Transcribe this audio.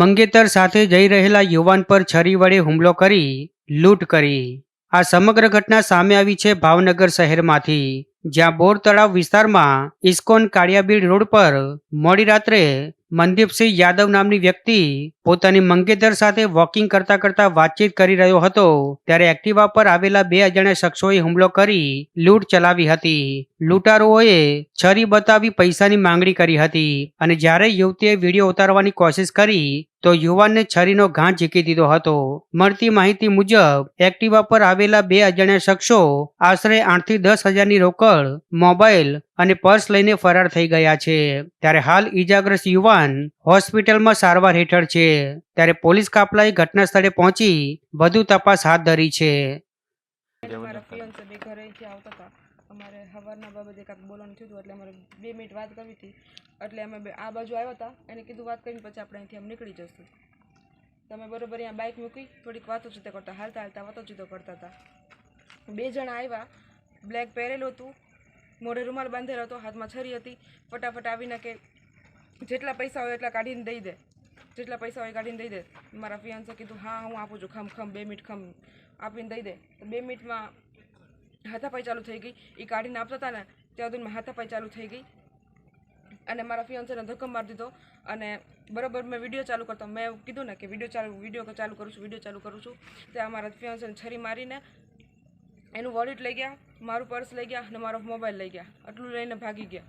મંગેતર સાથે જઈ રહેલા યુવાન પર છરી વડે હુમલો કરી લૂંટ કરી। આ સમગ્ર ઘટના સામે આવી છે ભાવનગર શહેરમાંથી, જ્યાં બોર તળાવ વિસ્તારમાં ઇસ્કોન કાળિયાબીડ રોડ પર મોડી રાત્રે મનદીપસિંહ યાદવ નામની વ્યક્તિ પોતાની મંગેતર સાથે વોકિંગ કરતા કરતા વાતચીત કરી રહ્યો હતો, ત્યારે એક્ટિવા પર આવેલા બે અજાણ્યા શખ્સોએ હુમલો કરી લૂંટ ચલાવી હતી। લૂંટારુઓએ છરી બતાવી પૈસાની માંગણી કરી હતી અને જ્યારે યુવતીએ વિડીયો ઉતારવાની કોશિશ કરી તો યુવાનને છરીનો ઘા ઝીકી દીધો હતો। મળતી માહિતી મુજબ એક્ટિવા પર આવેલા બે અજાણ્યા શખ્સો આશરે 8 થી 10 હજારની રોકડ, મોબાઈલ અને પર્સ લઈને ફરાર થઈ ગયા છે। ત્યારે હાલ ઈજાગ્રસ્ત યુવાન હોસ્પિટલમાં સારવાર હેઠળ છે, ત્યારે પોલીસ કાફલાએ ઘટના સ્થળે પહોંચી વધુ તપાસ હાથ ધરી છે। મારા ફિયોન્સે બે ઘરેથી આવતા હતા, અમારે સવારના બાબતે કાંઈક બોલવાનું થયું હતું, એટલે અમારે 2 મિનિટ વાત કરવી હતી, એટલે અમે આ બાજુ આવ્યા હતા। એને કીધું વાત કરીને પછી આપણે અહીંથી નીકળી જશું। તમે બરોબર અહીંયા બાઇક મૂકી થોડીક વાતોચીતો કરતા, હાલતા હાલતા વાતોચીતો કરતા હતા। 2 જણા આવ્યા, બ્લેક પહેરેલું હતું, મોઢે રૂમાલ બાંધેલો હતો, હાથમાં છરી હતી। ફટાફટ આવીને કે જેટલા પૈસા હોય એટલા કાઢીને દઈ દે, જેટલા પૈસા હોય કાઢીને દઈ દે। મારા ફિયોન્સે કીધું હા હું આપું છું, ખમ 2 મિનિટ ખમ આપીને દઈ દે। તો 2 મિનિટમાં હાથાપાઈ ચાલુ થઈ ગઈ। એ કાઢીને આપતા હતા ને ત્યાં સુધીમાં હાથાપાઈ ચાલુ થઈ ગઈ અને મારા ફિયોન્સેને ધક્કો મારી દીધો। અને બરોબર મેં વિડીયો ચાલુ કરતો, મેં કીધું ને કે વિડીયો ચાલુ કરું છું, ત્યાં મારા ફિયોન્સેને છરી મારીને એનું વોલેટ લઈ ગયા, મારું પર્સ લઈ ગયા અને મારો મોબાઈલ લઈ ગયા, આટલું લઈને ભાગી ગયા।